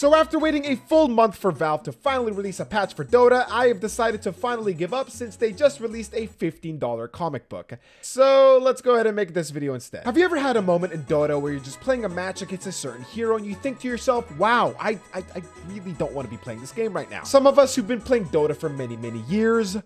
So after waiting a full month for Valve to finally release a patch for Dota, I have decided to finally give up since they just released a $15 comic book. So let's go ahead and make this video instead. Have you ever had a moment in Dota where you're just playing a match against a certain hero and you think to yourself, wow, I really don't want to be playing this game right now. Some of us who've been playing Dota for many years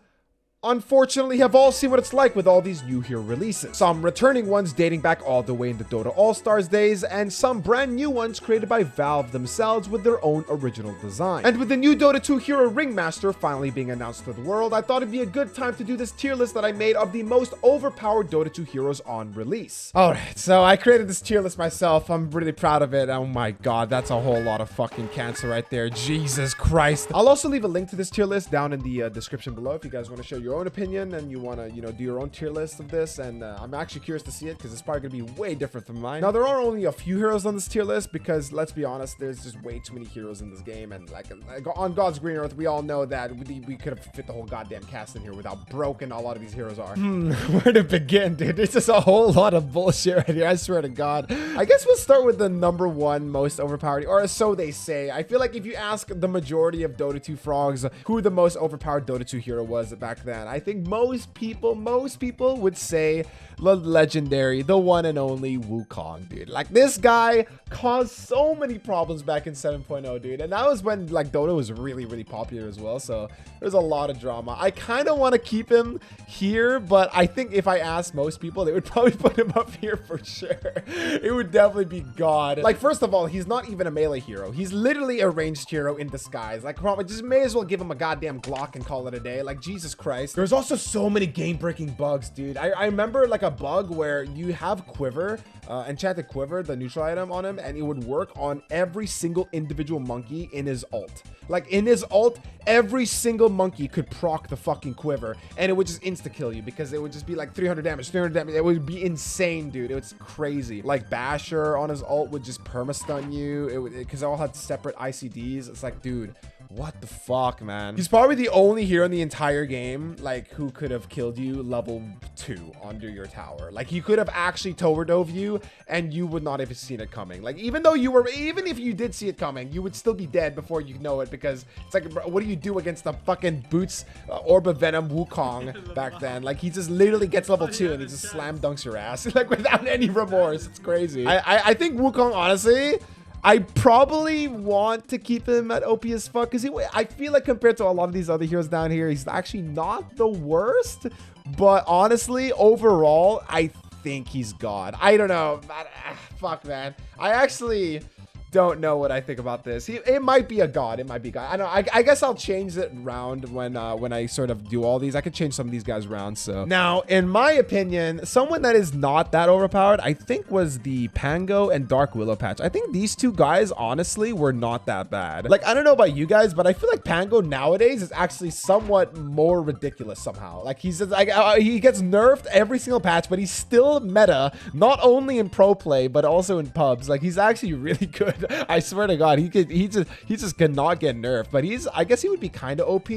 unfortunately have all seen what it's like with all these new hero releases. Some returning ones dating back all the way into Dota All-Stars days, and some brand new ones created by Valve themselves with their own original design. And with the new Dota 2 hero Ringmaster finally being announced to the world, I thought it'd be a good time to do this tier list that I made of the most overpowered Dota 2 heroes on release. Alright, so I created this tier list myself. I'm really proud of it. Oh my god, that's a whole lot of fucking cancer right there. Jesus Christ. I'll also leave a link to this tier list down in the description below if you guys want to share your own opinion and you want to, do your own tier list of this. And I'm actually curious to see it because it's probably going to be way different from mine. Now, there are only a few heroes on this tier list because, let's be honest, there's just way too many heroes in this game. And like on God's green earth, we all know that we could have fit the whole goddamn cast in here with how broken a lot of these heroes are. Where to begin, dude? It's just a whole lot of bullshit right here. I swear to God. I guess we'll start with the #1 most overpowered, or so they say. I feel like if you ask the majority of Dota 2 frogs who the most overpowered Dota 2 hero was back then, I think most people would say the legendary, the one and only Wukong, dude. Like, this guy caused so many problems back in 7.0, dude. And that was when, like, Dota was really popular as well. So there's a lot of drama. I kind of want to keep him here, but I think if I asked most people, they would probably put him up here for sure. It would definitely be God. Like, first of all, he's not even a melee hero. He's literally a ranged hero in disguise. Like, I just may as well give him a goddamn Glock and call it a day. Like, Jesus Christ. There's also so many game-breaking bugs, dude. I remember, like, a bug where you have Quiver, enchanted Quiver, the neutral item on him, and it would work on every single individual monkey in his ult. Like, in his ult, every single monkey could proc the fucking Quiver, and it would just insta-kill you because it would just be like 300 damage. It would be insane, dude. It was crazy. Like, Basher on his ult would just perma-stun you. Because they all had separate ICDs. It's like, dude, what the fuck, man? He's probably the only hero in the entire game, like, who could have killed you level 2 under your tower. Like, he could have actually tower dove you, and you would not have seen it coming. Like, even if you did see it coming, you would still be dead before you know it, because it's like, bro, what do you do against the fucking Boots Orb of Venom Wukong back then? Like, he just literally gets level 2, and he just slam dunks your ass, like, without any remorse. It's crazy. I think Wukong, honestly, I probably want to keep him at OP as fuck because I feel like compared to a lot of these other heroes down here, he's actually not the worst. But honestly, overall, I think he's God. I don't know. Fuck, man. I actually don't know what I think about this. It might be a god. It might be god. I don't know. I guess I'll change it around when I sort of do all these. I could change some of these guys around. So now, in my opinion, someone that is not that overpowered, I think, was the Pango and Dark Willow patch. I think these two guys, honestly, were not that bad. Like, I don't know about you guys, but I feel like Pango nowadays is actually somewhat more ridiculous somehow. Like, he's just, like, he gets nerfed every single patch, but he's still meta, not only in pro play, but also in pubs. Like, he's actually really good. I swear to God, he just could not get nerfed. But I guess he would be kind of OP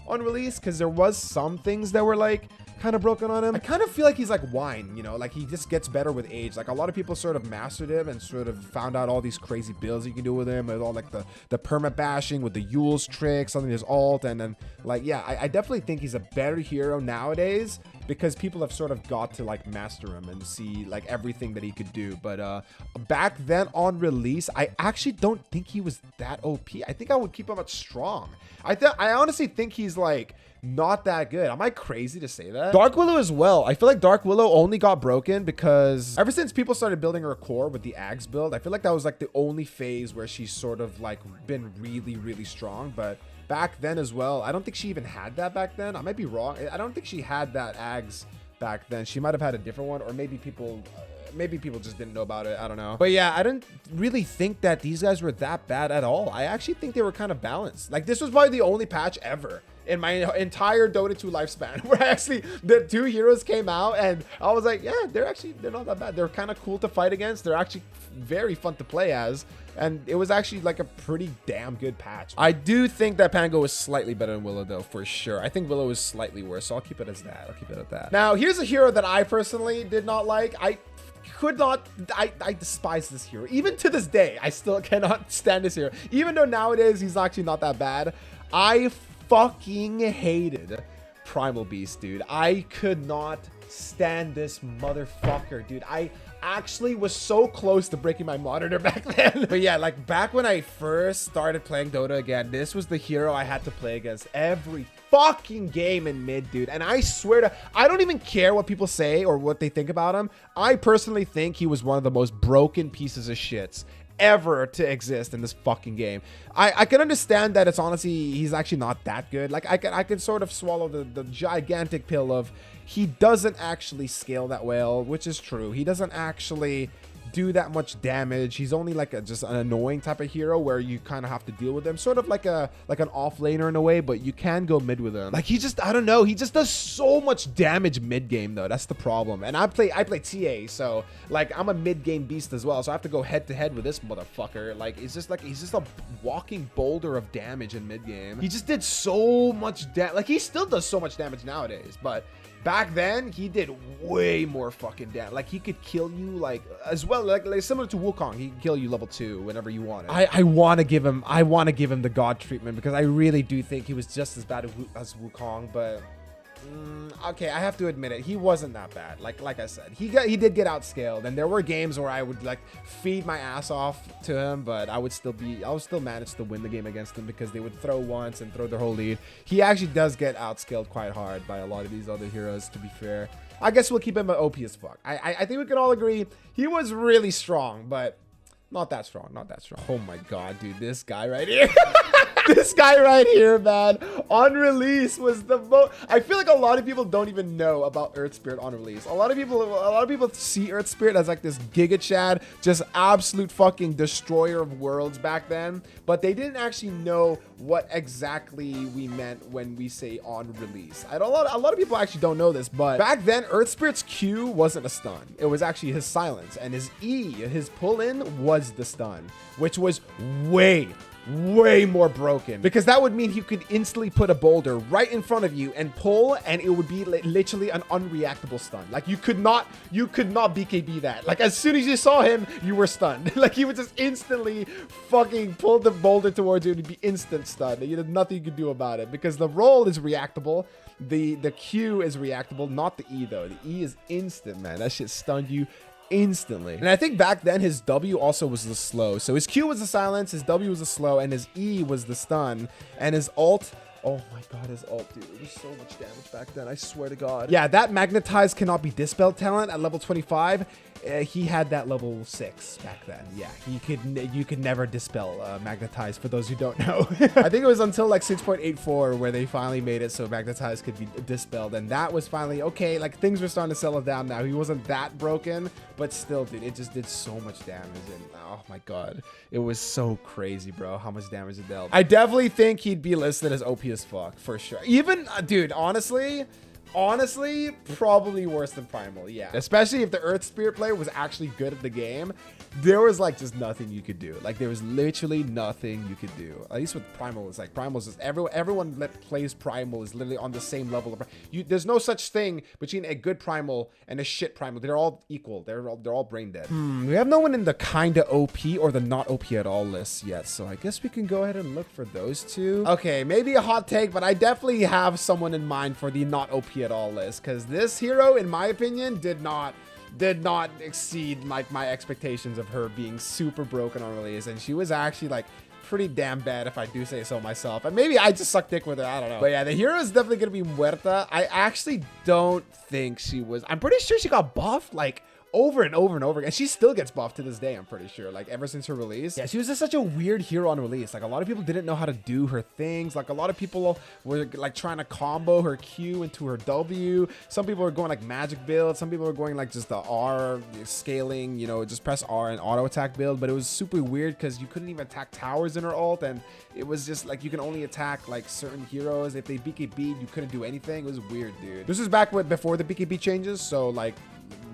on release because there was some things that were like kind of broken on him. I kind of feel like he's like wine, like he just gets better with age. Like, a lot of people sort of mastered him and sort of found out all these crazy builds you can do with him, with all like the perma bashing with the Yule's tricks on his ult, and then like, yeah, I definitely think he's a better hero nowadays because people have sort of got to like master him and see like everything that he could do. But back then on release, I actually don't think he was that OP. I think I would keep him at strong. I honestly think he's like not that good. Am I crazy to say that? Dark Willow as well. I feel like Dark Willow only got broken because ever since people started building her core with the Ags build, I feel like that was like the only phase where she's sort of like been really strong. But back then as well, I don't think she even had that back then. I might be wrong. I don't think she had that Ags back then. She might have had a different one, or maybe people just didn't know about it. I don't know. But yeah, I didn't really think that these guys were that bad at all. I actually think they were kind of balanced. Like, this was probably the only patch ever in my entire Dota 2 lifespan, where actually the 2 heroes came out and I was like, yeah, they're not that bad. They're kind of cool to fight against. They're actually very fun to play as, and it was actually like a pretty damn good patch. I do think that Pango is slightly better than Willow though, for sure. I think Willow is slightly worse, so I'll keep it as that. I'll keep it at that. Now, here's a hero that I personally did not like. I despise this hero. Even to this day, I still cannot stand this hero. Even though nowadays he's actually not that bad. I fucking hated Primal Beast, dude. I could not stand this motherfucker, dude. I actually was so close to breaking my monitor back then. But yeah, like back when I first started playing Dota again, this was the hero I had to play against every fucking game in mid, dude. And I swear to, I don't even care what people say or what they think about him. I personally think he was one of the most broken pieces of shits ever to exist in this fucking game. I can understand that it's honestly, he's actually not that good. Like I can sort of swallow the gigantic pill of he doesn't actually scale that well, which is true. He doesn't actually do that much damage. He's only like just an annoying type of hero where you kind of have to deal with him, sort of like an off laner in a way, but you can go mid with him. Like he just, I don't know, he just does so much damage mid game though. That's the problem. And I play TA, so like I'm a mid game beast as well, so I have to go head to head with this motherfucker. Like it's just like he's just a walking boulder of damage in mid game. He just did so much damage. Like he still does so much damage nowadays, but back then, he did way more fucking damage. Like, he could kill you, like, as well, like similar to Wukong. He could kill you level 2 whenever you wanted. I want to give him the god treatment because I really do think he was just as bad as Wukong, but okay, I have to admit it. He wasn't that bad. Like I said, he did get outscaled, and there were games where I would like feed my ass off to him, but I would still manage to win the game against him because they would throw once and throw their whole lead. He actually does get outscaled quite hard by a lot of these other heroes, to be fair. I guess we'll keep him at OP as fuck. I think we can all agree he was really strong, but not that strong. Oh my god, dude, this guy right here. This guy right here, man, on release was the most. I feel like a lot of people don't even know about Earth Spirit on release. A lot of people see Earth Spirit as like this Giga Chad, just absolute fucking destroyer of worlds back then, but they didn't actually know what exactly we meant when we say on release. A lot of people actually don't know this, but back then Earth Spirit's Q wasn't a stun. It was actually his silence, and his E, his pull in, was the stun, which was way more broken, because that would mean he could instantly put a boulder right in front of you and pull, and it would be literally an unreactable stun. Like you could not BKB that. Like as soon as you saw him, you were stunned. Like he would just instantly fucking pull the boulder towards you and it'd be instant stun. You had nothing you could do about it because the roll is reactable. The Q is reactable, not the E though. The E is instant, man. That shit stunned you instantly. And I think back then his W also was the slow. So his Q was the silence, his W was the slow, and his E was the stun, and his ult, oh my god, his ult, dude, it was so much damage back then, I swear to god. Yeah, that magnetized cannot be dispelled talent at level 25. He had that level 6 back then. Yeah, you could never dispel magnetize, for those who don't know. I think it was until like 6.84 where they finally made it so magnetize could be dispelled, and that was finally okay. Like things were starting to settle down now. He wasn't that broken, but still, dude, it just did so much damage, and oh my god, it was so crazy, bro, how much damage it dealt. I definitely think he'd be listed as OP as fuck for sure. Even dude, honestly, probably worse than Primal, yeah. Especially if the Earth Spirit player was actually good at the game. There was like just nothing you could do. Like there was literally nothing you could do. At least with Primal, it's like Primal's just everyone that plays Primal is literally on the same level of there's no such thing between a good Primal and a shit Primal. They're all equal. They're all brain dead. We have no one in the kinda OP or the not OP at all lists yet, so I guess we can go ahead and look for those two. Okay, maybe a hot take, but I definitely have someone in mind for the not OP at all list, because this hero, in my opinion, did not exceed like my expectations of her being super broken on release, and she was actually like pretty damn bad, if I do say so myself. And maybe I just suck dick with her, I don't know. But yeah, the hero is definitely gonna be Muerta. I actually don't think she was, I'm pretty sure she got buffed like over and over and over again. She still gets buffed to this day, I'm pretty sure, like ever since her release. Yeah, she was just such a weird hero on release. Like a lot of people didn't know how to do her things. Like a lot of people were like trying to combo her Q into her W. Some people were going like magic build. Some people were going like just the R scaling, you know, just press R and auto attack build. But it was super weird because you couldn't even attack towers in her ult, and it was just like you can only attack like certain heroes. If they BKB'd, you couldn't do anything. It was weird, dude. This was back before the BKB changes, so like,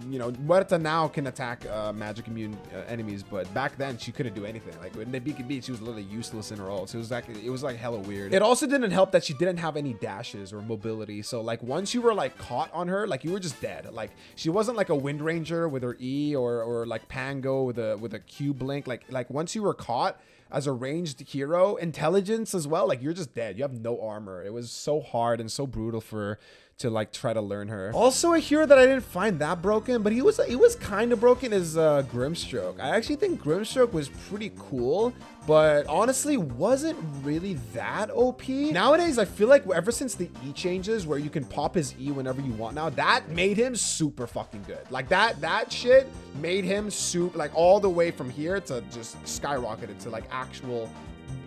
you know, Muerta now can attack magic immune enemies, but back then she couldn't do anything. Like when they BKB, she was literally useless in her ult. So it was like hella weird. It also didn't help that she didn't have any dashes or mobility. So like once you were like caught on her, like you were just dead. Like she wasn't like a Wind Ranger with her E or like Pango with a Q blink. Like once you were caught as a ranged hero, intelligence as well, like you're just dead. You have no armor. It was so hard and so brutal for to like try to learn her. Also a hero that I didn't find that broken, but he was kind of broken is Grimstroke. I actually think Grimstroke was pretty cool, but honestly wasn't really that OP. Nowadays, I feel like ever since the E changes where you can pop his E whenever you want now, that made him super fucking good. Like that shit made him super, like all the way from here to just skyrocketed to like actual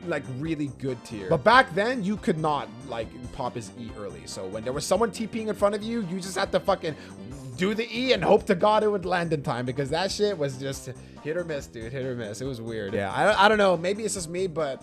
like really good tier. But back then you could not like pop his E early. So when there was someone TPing in front of you, you just had to fucking do the E and hope to God it would land in time, because that shit was just hit or miss, dude. Hit or miss. It was weird. Yeah, I don't know. Maybe it's just me, but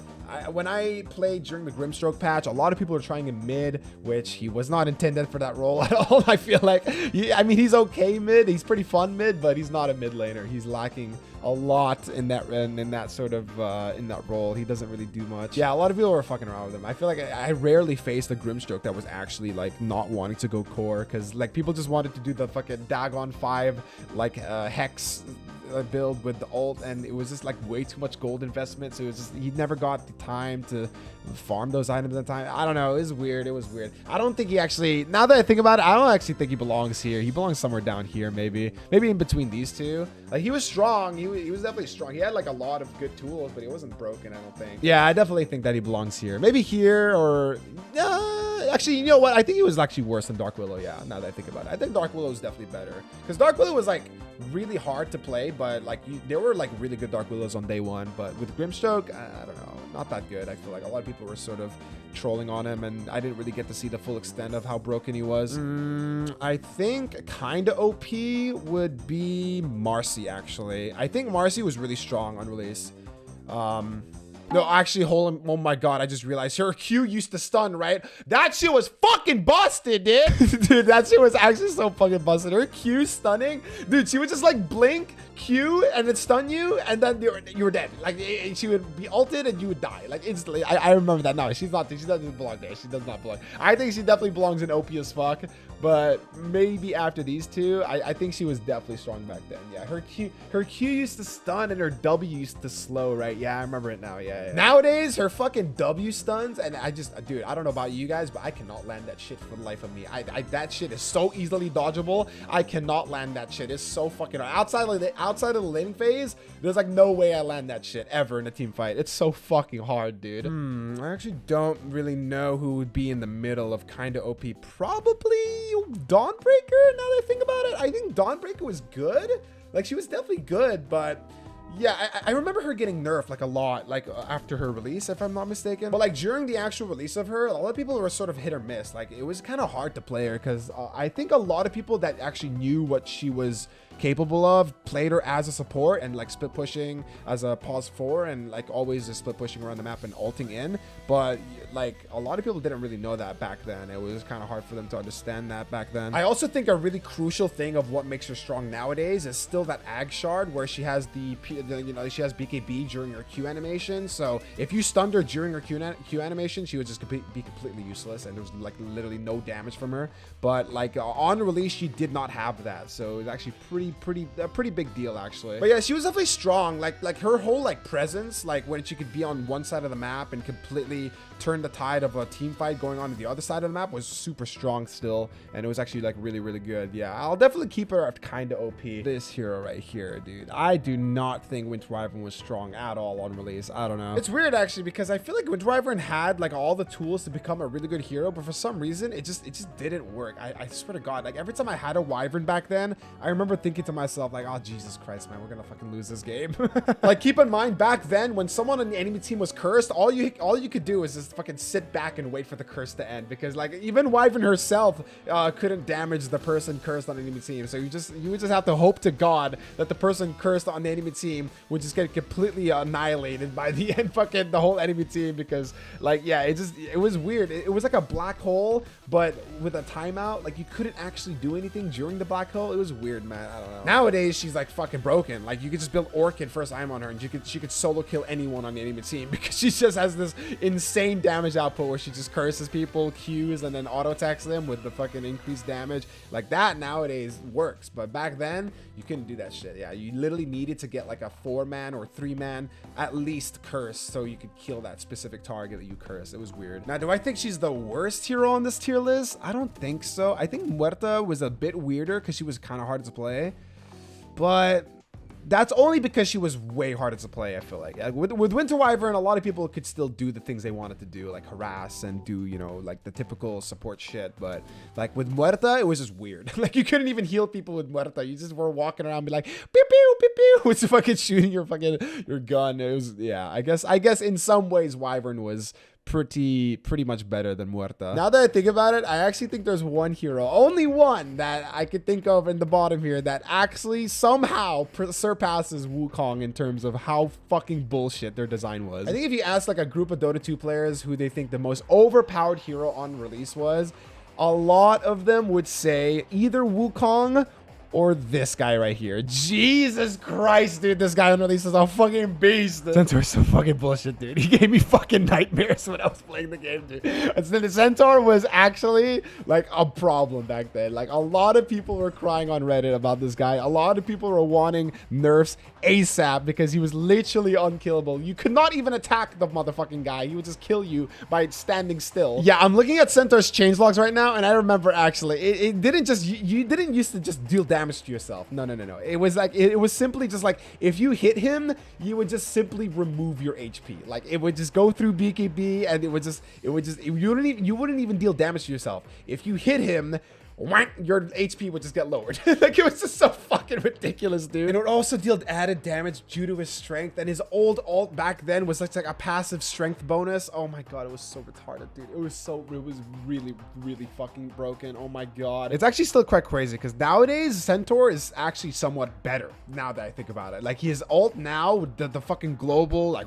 when I played during the Grimstroke patch, a lot of people were trying him mid, which he was not intended for that role at all. I feel like, I mean, he's okay mid. He's pretty fun mid, but he's not a mid laner. He's lacking a lot in that sort of in that role. He doesn't really do much. Yeah, a lot of people were fucking around with him. I feel like I rarely faced a Grimstroke that was actually like not wanting to go core, because like people just wanted to do the fucking Dagon 5 like Hex build with the ult, and it was just like way too much gold investment. So it was just, he never got the time to farm those items at the time. I don't know. It was weird. It was weird. I don't think he actually, now that I think about it, I don't actually think he belongs here. He belongs somewhere down here, maybe in between these two. Like he was strong. He was definitely strong. He had like a lot of good tools, but he wasn't broken, I don't think. Yeah, I definitely think that he belongs here. Maybe here, or actually, you know what? I think he was actually worse than Dark Willow. Yeah, now that I think about it, I think Dark Willow is definitely better, because Dark Willow was like really hard to play, but like there were like really good Dark Willows on day one. But with Grimstroke, I don't know, not that good. I feel like a lot of people were sort of trolling on him, and I didn't really get to see the full extent of how broken he was. I think kind of OP would be Marcy, actually. I think Marcy was really strong on release. No, actually, oh my God, I just realized her Q used to stun, right? That shit was fucking busted, dude. Dude, that shit was actually so fucking busted. Her Q stunning, dude, she would just like blink, Q, and then stun you, and then you were dead. Like, she would be ulted and you would die, like instantly. I remember that now. She doesn't belong there. She does not belong. I think she definitely belongs in OP as fuck, but maybe after these two, I think she was definitely strong back then. Yeah, her Q used to stun and her W used to slow, right? Yeah, I remember it now. Yeah. Nowadays, her fucking W stuns, and dude, I don't know about you guys, but I cannot land that shit for the life of me. That shit is so easily dodgeable. I cannot land that shit. It's so fucking hard. Outside of the laning phase, there's like no way I land that shit ever in a team fight. It's so fucking hard, dude. I actually don't really know who would be in the middle of kind of OP. Probably Dawnbreaker, now that I think about it. I think Dawnbreaker was good. Like, she was definitely good, but yeah, I remember her getting nerfed like a lot, like after her release, if I'm not mistaken. But like during the actual release of her, a lot of people were sort of hit or miss. Like it was kind of hard to play her, because I think a lot of people that actually knew what she was capable of played her as a support and like split pushing as a pause 4 and like always just split pushing around the map and ulting in. But like a lot of people didn't really know that back then. It was kind of hard for them to understand that back then. I also think a really crucial thing of what makes her strong nowadays is still that Ag Shard, where she has she has BKB during her Q animation. So if you stunned her during her Q animation, she would just be completely useless, and there was like literally no damage from her. But like on release, she did not have that, so it was actually a pretty big deal, actually. But yeah, she was definitely strong. Like her whole like presence, like when she could be on one side of the map and completely turn the tide of a team fight going on the other side of the map, was super strong still, and it was actually like really good. Yeah, I'll definitely keep her at kind of OP. This hero right here, dude, I do not think Winter Wyvern was strong at all on release. I don't know. It's weird actually, because I feel like Winter Wyvern had like all the tools to become a really good hero, but for some reason it just didn't work. I swear to God, like every time I had a Wyvern back then, I remember thinking thinking to myself, like, oh, Jesus Christ, man, we're gonna fucking lose this game. Like, keep in mind, back then, when someone on the enemy team was cursed, all you could do is just fucking sit back and wait for the curse to end, because, like, even Wyvern herself couldn't damage the person cursed on the enemy team. So you would just have to hope to God that the person cursed on the enemy team would just get completely annihilated by the end, fucking the whole enemy team, because, like, yeah, it was weird. It was like a black hole, but with a timeout. Like, you couldn't actually do anything during the black hole. It was weird, man. I don't know. Nowadays, she's like fucking broken. Like, you could just build Orchid first item on her, and she could solo kill anyone on the enemy team, because she just has this insane damage output where she just curses people, Qs, and then auto attacks them with the fucking increased damage. Like, that nowadays works, but back then you couldn't do that shit. Yeah, you literally needed to get like a 4-man or 3-man at least curse so you could kill that specific target that you curse. It was weird. Now, do I think she's the worst hero on this tier list? I don't think so. I think Muerta was a bit weirder because she was kind of hard to play, but that's only because she was way harder to play, I feel like. With Winter Wyvern, a lot of people could still do the things they wanted to do, like harass and do, you know, like the typical support shit. But like with Muerta, it was just weird. Like, you couldn't even heal people with Muerta. You just were walking around and be like, pew pew pew pew, with fucking shooting your gun. It was, yeah, I guess in some ways Wyvern was pretty much better than Muerta. Now that I think about it, I actually think there's one hero, only one, that I could think of in the bottom here that actually somehow surpasses Wukong in terms of how fucking bullshit their design was. I think if you ask like a group of Dota 2 players who they think the most overpowered hero on release was, a lot of them would say either Wukong or this guy right here. Jesus Christ, dude. This guy on release is a fucking beast. Centaur's so fucking bullshit, dude. He gave me fucking nightmares when I was playing the game, dude. The Centaur was actually like a problem back then. Like, a lot of people were crying on Reddit about this guy. A lot of people were wanting nerfs ASAP because he was literally unkillable. You could not even attack the motherfucking guy. He would just kill you by standing still. Yeah, I'm looking at Centaur's changelogs right now, and I remember actually, it didn't just, you didn't used to just deal damage to yourself. No. It was like, it was simply just like, if you hit him, you would just simply remove your HP. Like, it would just go through BKB, and you wouldn't even deal damage to yourself. If you hit him, your HP would just get lowered. Like, it was just so fucking ridiculous, dude. And it would also deal added damage due to his strength, and his old ult back then was like a passive strength bonus. Oh my god, it was so retarded, dude. It was really fucking broken. Oh my god. It's actually still quite crazy because nowadays Centaur is actually somewhat better now that I think about it. Like, his ult now with the fucking global like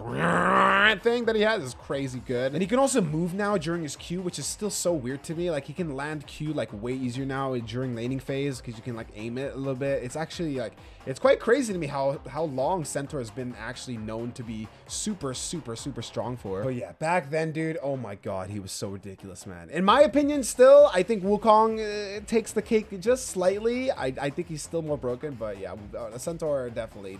thing that he has is crazy good, and he can also move now during his Q, which is still so weird to me. Like, he can land Q like way easier now during laning phase because you can like aim it a little bit. It's actually like, it's quite crazy to me how long Centaur has been actually known to be super strong for. But yeah, back then, dude, oh my god, he was so ridiculous, man. In my opinion, still, I think Wukong takes the cake just slightly. I think he's still more broken, but yeah, Centaur definitely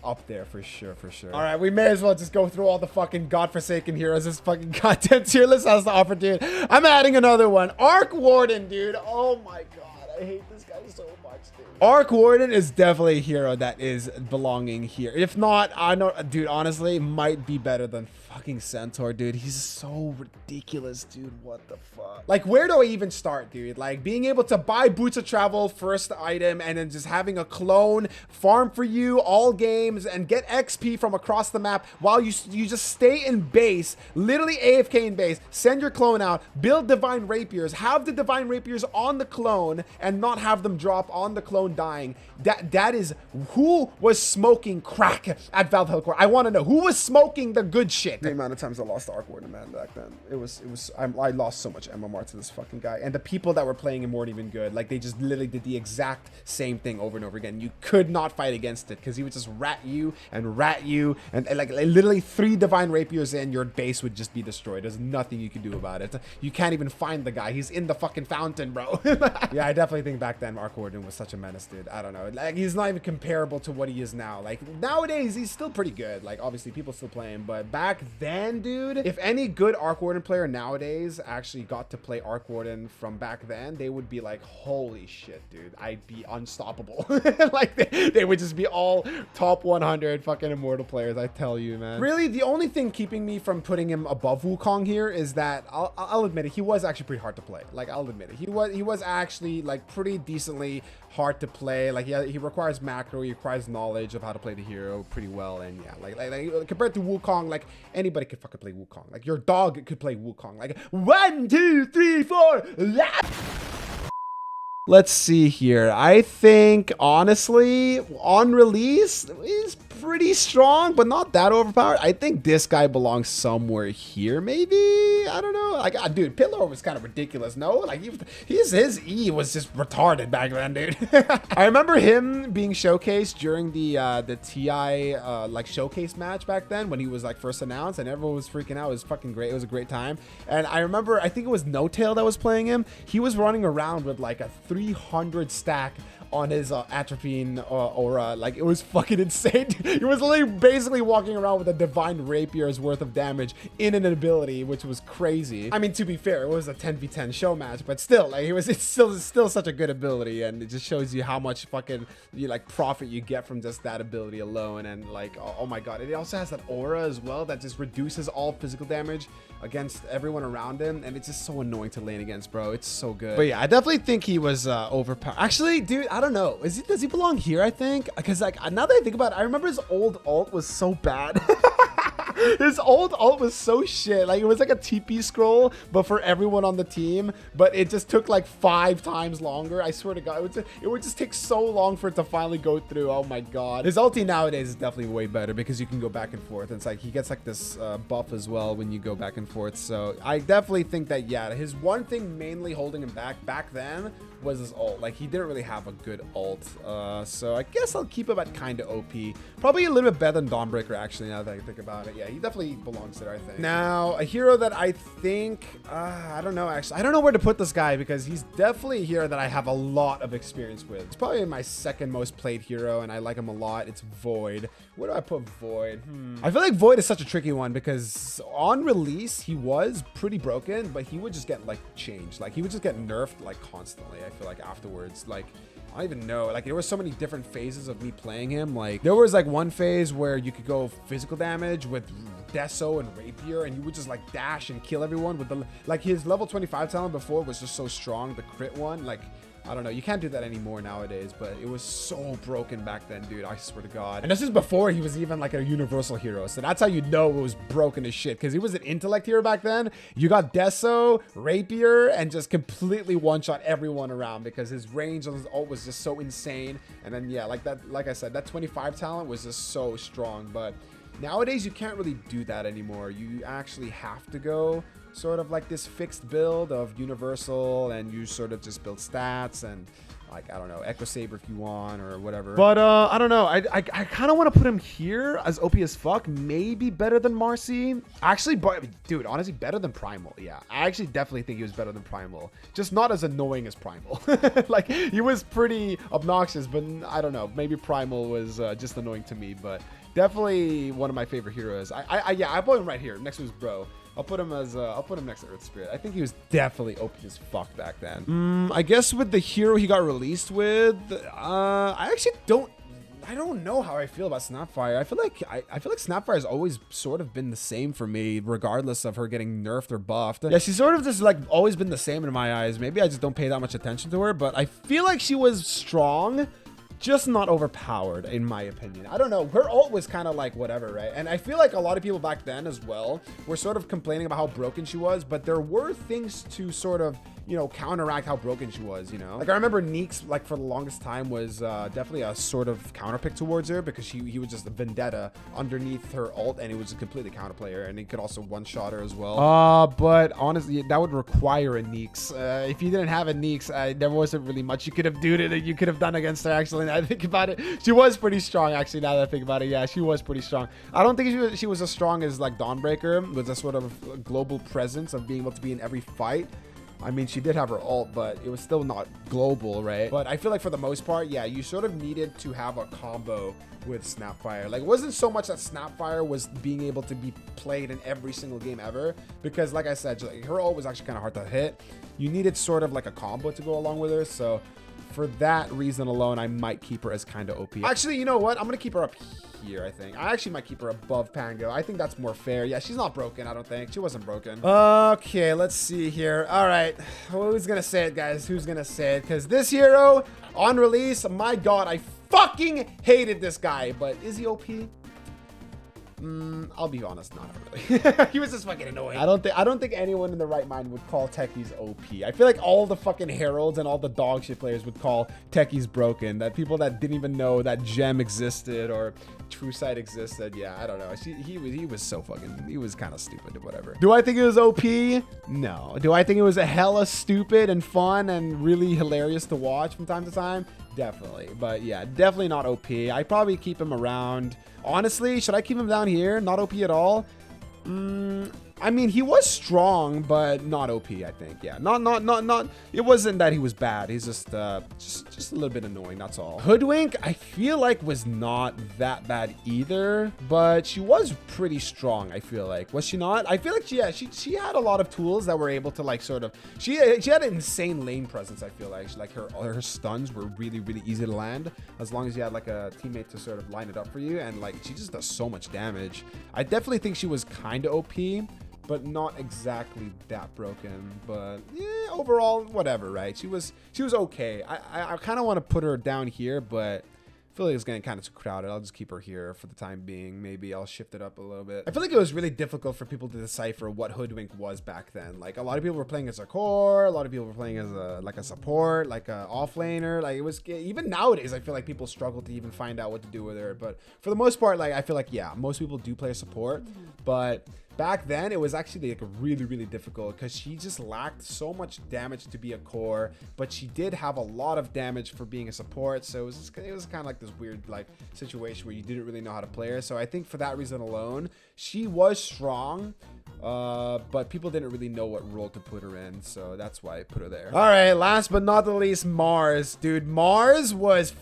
up there for sure. All right, we may as well just go through all the fucking godforsaken heroes this fucking content tier list has to offer, dude. I'm adding another one. Warden, dude. Oh my god, I hate this guy so much, dude. Warden is definitely a hero that is belonging here. If not, I know, dude, honestly, might be better than fucking Centaur, dude. He's so ridiculous, dude. What the fuck? Like, where do I even start, dude? Like, being able to buy boots of travel first item, and then just having a clone farm for you all games and get XP from across the map while you just stay in base, literally AFK in base, send your clone out, build divine rapiers, have the divine rapiers on the clone and not have them drop on the clone dying. That is, who was smoking crack at Valve Hellcore? I want to know who was smoking the good shit. The amount of times I lost Warden, man, back then, I lost so much MMR to this fucking guy, and the people that were playing him weren't even good. Like, they just literally did the exact same thing over and over again. You could not fight against it because he would just rat you, and like literally 3 divine rapiers in, your base would just be destroyed. There's nothing you can do about it. You can't even find the guy. He's in the fucking fountain, bro. Yeah, I definitely think back then Warden was such a menace, dude. I don't know. Like, he's not even comparable to what he is now. Like, nowadays he's still pretty good. Like, obviously people still play him, but back then, dude, if any good Warden player nowadays actually got to play Warden from back then, they would be like, holy shit, dude, I'd be unstoppable. Like, they would just be all top 100 fucking immortal players, I tell you, man. Really, the only thing keeping me from putting him above Wukong here is that I'll admit it, he was actually pretty hard to play. Like, I'll admit it, he was actually like pretty decently hard to play. Like, yeah, he requires macro, he requires knowledge of how to play the hero pretty well. And yeah, like compared to Wukong, like anybody could fucking play Wukong. Like your dog could play Wukong. Like 1, 2, 3, 4. Let's see here. I think honestly, on release is pretty strong, but not that overpowered. I think this guy belongs somewhere here, maybe. I don't know. Like, dude, Pillar was kind of ridiculous. No, like his E was just retarded back then, dude. I remember him being showcased during the TI like showcase match back then when he was like first announced, and everyone was freaking out. It was fucking great. It was a great time. And I remember, I think it was No Tail that was playing him. He was running around with like a 300 stack on his atropine aura. Like, it was fucking insane. He was literally basically walking around with a divine rapier's worth of damage in an ability, which was crazy. I mean, to be fair, it was a 10v10 show match, but still, like, it's still such a good ability, and it just shows you how much fucking like profit you get from just that ability alone. And like, oh my god, it also has that aura as well that just reduces all physical damage against everyone around him, and it's just so annoying to lane against, bro. It's so good. But yeah, I definitely think he was overpowered. Actually, dude, I don't know. Does he belong here, I think? Because like, now that I think about it, I remember his old ult was so bad. His old ult was so shit. Like, it was like a TP scroll, but for everyone on the team, but it just took like 5 times longer. I swear to god, it would just take so long for it to finally go through. Oh my god. His ulti nowadays is definitely way better because you can go back and forth. It's like he gets like this buff as well when you go back and forth. So I definitely think that, yeah, his one thing mainly holding him back then was his ult. Like, he didn't really have a good ult. So I guess I'll keep him at kind of OP. Probably a little bit better than Dawnbreaker, actually, now that I think about it. Yeah, he definitely belongs there, I think. Now, a hero that I think, I don't know, actually. I don't know where to put this guy because he's definitely a hero that I have a lot of experience with. It's probably my second most played hero, and I like him a lot. It's Void. Where do I put Void? I feel like Void is such a tricky one because on release, he was pretty broken, but he would just get, like, changed. Like, he would just get nerfed, like, constantly, I feel like, afterwards. Like, I don't even know. Like, there were so many different phases of me playing him. Like, there was like one phase where you could go physical damage with Deso and Rapier, and you would just like dash and kill everyone with the, like, his level 25 talent before was just so strong. The crit one, like, I don't know. You can't do that anymore nowadays, but it was so broken back then, dude. I swear to God. And this is before he was even like a universal hero. So that's how you know it was broken as shit, because he was an intellect hero back then. You got Deso, Rapier, and just completely one-shot everyone around because his range on his ult was just so insane. And then, yeah, like that, like I said, that 25 talent was just so strong. But nowadays, you can't really do that anymore. You actually have to go sort of like this fixed build of universal, and you sort of just build stats and, like, I don't know, Echo Saber if you want or whatever. But I don't know. I kind of want to put him here as OP as fuck. Maybe better than Marcy. Actually, but dude, honestly, better than Primal. Yeah, I actually definitely think he was better than Primal. Just not as annoying as Primal. Like, he was pretty obnoxious, but I don't know. Maybe Primal was just annoying to me, but definitely one of my favorite heroes. Yeah, I put him right here next to his bro. I'll put him next to Earth Spirit. I think he was definitely OP as fuck back then. I guess with the hero he got released with, I actually don't know how I feel about Snapfire. I feel like Snapfire has always sort of been the same for me, regardless of her getting nerfed or buffed. Yeah, she's sort of just like always been the same in my eyes. Maybe I just don't pay that much attention to her, but I feel like she was strong, just not overpowered, in my opinion. I don't know. Her ult was kind of like whatever, right? And I feel like a lot of people back then as well were sort of complaining about how broken she was, but there were things to sort of, you know, counteract how broken she was, you know? Like, I remember Neeks, like, for the longest time was definitely a sort of counterpick towards her because he was just a vendetta underneath her ult, and he was a completely counterplayer, and he could also one-shot her as well. But honestly, that would require a Neeks. If you didn't have a Neeks, there wasn't really much you could have done against her, actually. Now that I think about it, she was pretty strong, actually, now that I think about it. Yeah, she was pretty strong. I don't think she was as strong as, like, Dawnbreaker, with a sort of global presence of being able to be in every fight. I mean, she did have her ult, but it was still not global, right? But I feel like for the most part, yeah, you sort of needed to have a combo with Snapfire. Like, it wasn't so much that Snapfire was being able to be played in every single game ever, because like I said, her ult was actually kind of hard to hit. You needed sort of like a combo to go along with her. So for that reason alone, I might keep her as kind of OP. Actually, you know what? I'm going to keep her up here, I think. I actually might keep her above Pango. I think that's more fair. Yeah, she's not broken, I don't think. She wasn't broken. Okay, let's see here. All right. Who's going to say it, guys? Who's going to say it? Because this hero, on release, my God, I fucking hated this guy. But is he OP? I'll be honest, not really. He was just fucking annoying. I don't think anyone in the right mind would call Techies OP. I feel like all the fucking heralds and all the dog shit players would call Techies broken. That people that didn't even know that gem existed or True Sight existed. Yeah, I don't know. He was so fucking, he was kind of stupid or whatever. Do I think it was OP? No. Do I think it was a hella stupid and fun and really hilarious to watch from time to time? Definitely. But yeah, definitely not OP. I probably keep him around. Honestly, should I keep him down here? Not OP at all? I mean, he was strong, but not OP, I think. Yeah, not. It wasn't that he was bad. He's just a little bit annoying. That's all. Hoodwink, I feel like was not that bad either, but she was pretty strong. I feel like, was she not? I feel like she had a lot of tools that were able to like sort of. She had an insane lane presence. I feel like her stuns were really easy to land as long as you had like a teammate to sort of line it up for you, and like she just does so much damage. I definitely think she was kind of OP, but not exactly that broken. But yeah, overall, whatever, right? She was okay. I kind of want to put her down here, but I feel like it's getting kind of too crowded. I'll just keep her here for the time being. Maybe I'll shift it up a little bit. I feel like it was really difficult for people to decipher what Hoodwink was back then. Like a lot of people were playing as a core, a lot of people were playing as a support, like a offlaner. Like it was, even nowadays, I feel like people struggle to even find out what to do with her. But for the most part, like I feel like, yeah, most people do play a support, but back then it was actually like really difficult because she just lacked so much damage to be a core, but she did have a lot of damage for being a support. So it was kind of like this weird like situation where you didn't really know how to play her. So I think for that reason alone, she was strong, but people didn't really know what role to put her in, so that's why I put her there. All right, last but not the least, Mars. Dude, Mars was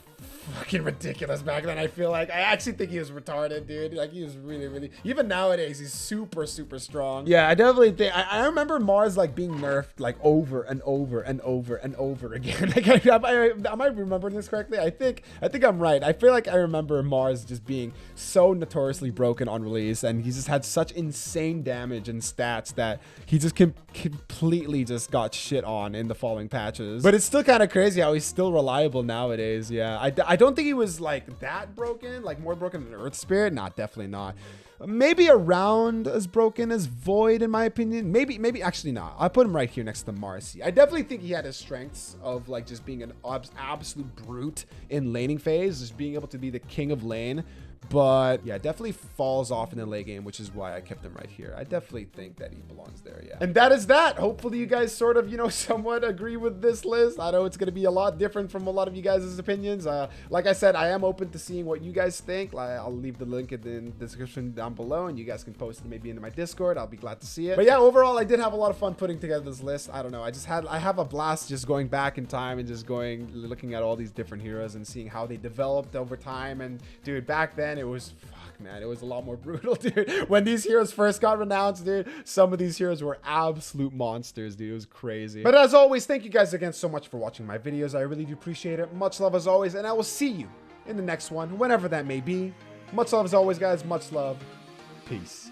fucking ridiculous back then. I feel like I actually think he was retarded, dude. Like he was really, even nowadays he's super strong. Yeah, I definitely think I remember Mars like being nerfed like over and over again. Like am I remembering this correctly? I think I'm right. I feel like I remember Mars just being so notoriously broken on release, and he just had such insane damage and stats that he just completely just got shit on in the following patches. But it's still kind of crazy how he's still reliable nowadays. Yeah, I don't think he was like that broken, like more broken than Earth Spirit. Not, definitely not. Maybe around as broken as Void, in my opinion. Maybe actually not. I'll put him right here next to Marcy. I definitely think he had his strengths of like just being an absolute brute in laning phase, just being able to be the king of lane. But yeah, definitely falls off in the late game, which is why I kept him right here. I definitely think that he belongs there, yeah. And that is that. Hopefully you guys sort of, you know, somewhat agree with this list. I know it's going to be a lot different from a lot of you guys' opinions. Like I said, I am open to seeing what you guys think. I'll leave the link in the description down below, and you guys can post it maybe into my Discord. I'll be glad to see it. But yeah, overall, I did have a lot of fun putting together this list. I don't know. I have a blast just going back in time and just looking at all these different heroes and seeing how they developed over time. And dude, back then it was, fuck man, it was a lot more brutal, dude. When these heroes first got renounced, dude, some of these heroes were absolute monsters, dude. It was crazy. But as always, thank you guys again so much for watching my videos. I really do appreciate it. Much love as always, and I will see you in the next one, whenever that may be. Much love as always, guys. Much love. Peace.